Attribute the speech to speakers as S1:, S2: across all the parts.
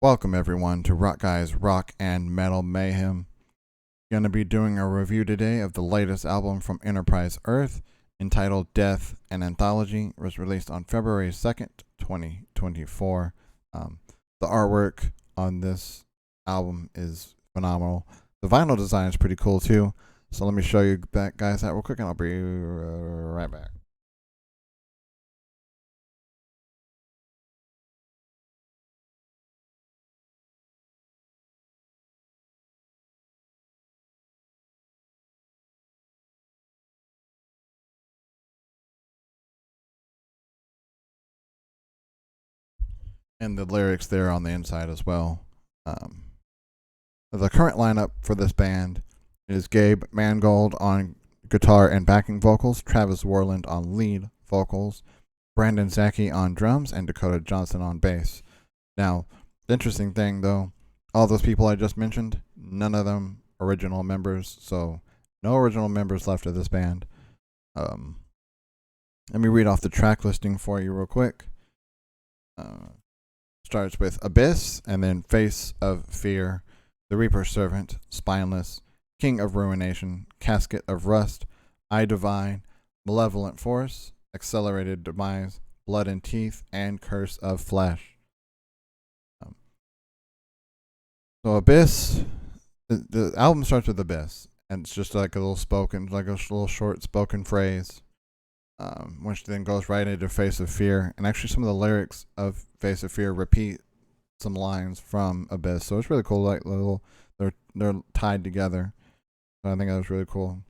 S1: Welcome everyone to Rock Guys Rock and Metal Mayhem. Gonna be doing a review today of the latest album from Enterprise Earth entitled Death, an Anthology. It was released on February 2nd, 2024. The artwork on this album is phenomenal. The vinyl design is pretty cool too. So let me show you that, guys, that real quick, and I'll be right back. And the lyrics there on the inside as well. Um, the current lineup for this band is Gabe Mangold on guitar and backing vocals, Travis Worland on lead vocals, Brandon Zaki on drums, and Dakota Johnson on bass. Now, the interesting thing though, all those people I just mentioned, none of them original members, so no original members left of this band. Let me read off the track listing for you real quick. Starts with Abyss, and then Face of Fear, The Reaper's Servant, Spineless, King of Ruination, Casket of Rust, I Divine, Malevolent Force, Accelerated Demise, Blood and Teeth, and Curse of Flesh. So Abyss, the album starts with Abyss, and it's just like a little short spoken phrase, which then goes right into Face of Fear. And actually some of the lyrics of Face of Fear repeat some lines from Abyss. So it's really cool, like they're tied together. So I think that was really cool.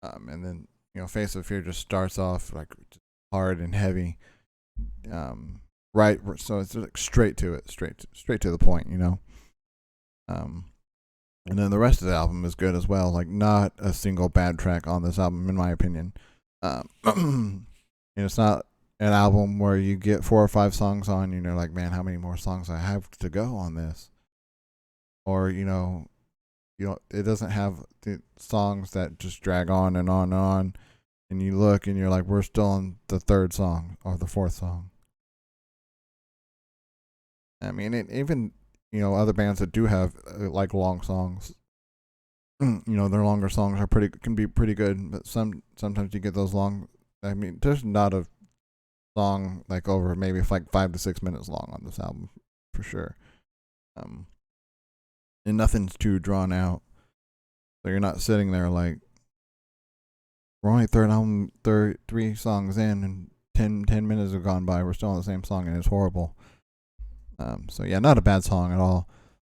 S1: And then, Face of Fear just starts off like hard and heavy. Right, so it's like straight to it, straight to the point, and then the rest of the album is good as well. Like, not a single bad track on this album, in my opinion. It's not an album where you get 4 or 5 songs on, like, man, how many more songs I have to go on this? Or, it doesn't have the songs that just drag on and on and on. And you look and you're like, we're still on the 3rd song or the 4th song. I mean, even, other bands that do have like long songs, their longer songs can be pretty good, but sometimes you get those long. I mean, there's not a song like over maybe like 5 to 6 minutes long on this album for sure. And nothing's too drawn out, so you're not sitting there like, we're only 3 songs in, and 10 minutes have gone by. We're still on the same song, and it's horrible. So yeah, not a bad song at all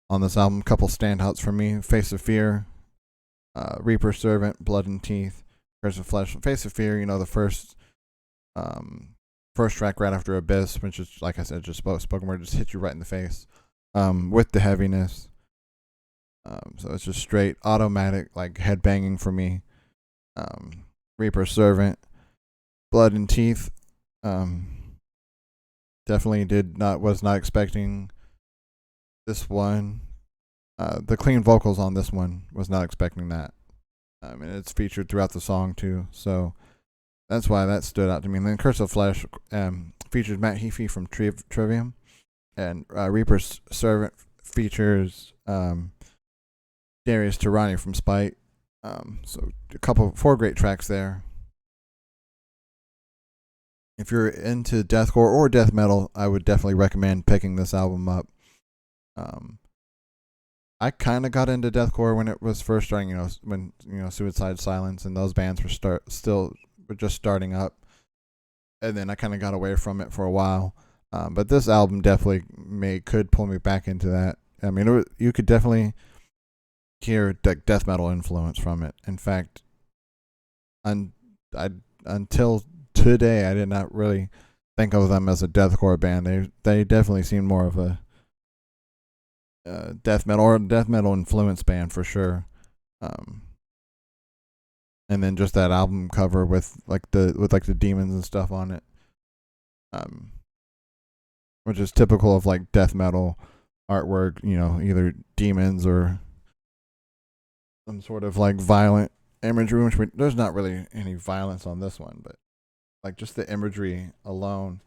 S1: on this album. Couple standouts for me: Face of Fear, Reaper's Servant, Blood and Teeth, Curse of Flesh. Face of Fear, the first track right after Abyss, which is, like I said, just spoken word, just hit you right in the face with the heaviness. So it's just straight automatic, like, head banging for me. Reaper's Servant, Blood and Teeth. Definitely was not expecting this one. The clean vocals on this one, was not expecting that. And it's featured throughout the song too, so that's why that stood out to me. And then Curse of Flesh features Matt Heafy from Trivium, and Reaper's Servant features Darius Tirani from Spite. So 4 great tracks there. If you're into deathcore or death metal, I would definitely recommend picking this album up. I kind of got into deathcore when it was first starting, when Suicide Silence and those bands were just starting up, and then I kind of got away from it for a while. But this album definitely could pull me back into that. I mean, you could definitely hear death metal influence from it. In fact, until today, I did not really think of them as a deathcore band. They definitely seem more of a death metal influence band for sure. And then just that album cover with the demons and stuff on it, which is typical of like death metal artwork. Either demons or some sort of like violent imagery. There's not really any violence on this one, but like just the imagery alone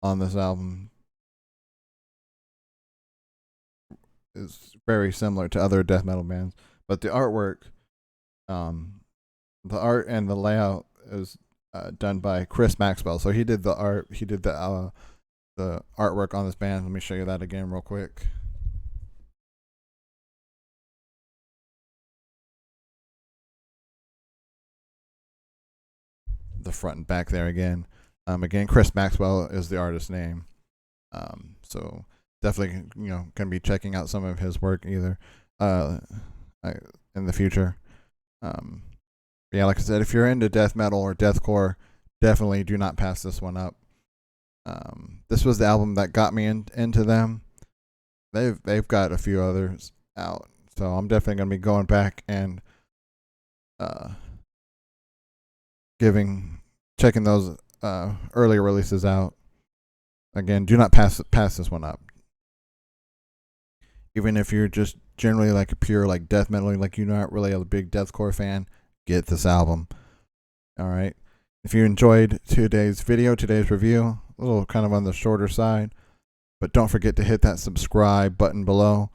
S1: on this album is very similar to other death metal bands, but the artwork, um, the art and the layout is done by Chris Maxwell. So he did the art. He did the artwork on this band. Let me show you that again real quick. The front and back there again. Again, Chris Maxwell is the artist's name. So definitely, gonna be checking out some of his work either in the future. Yeah, like I said, if you're into death metal or deathcore, definitely do not pass this one up. This was the album that got me into them. They've got a few others out, so I'm definitely gonna be going back and checking those earlier releases out. Again, do not pass this one up. Even if you're just generally like a pure like death metal, like you're not really a big deathcore fan, get this album. All right. If you enjoyed today's review, a little kind of on the shorter side, but don't forget to hit that subscribe button below.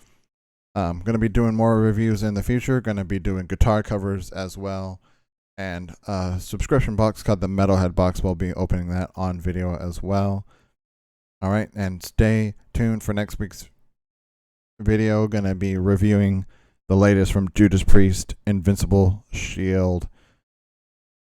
S1: I'm going to be doing more reviews in the future. Going to be doing guitar covers as well. And a subscription box called the Metalhead Box. We'll be opening that on video as well. All right. And stay tuned for next week's video. Going to be reviewing the latest from Judas Priest, Invincible Shield.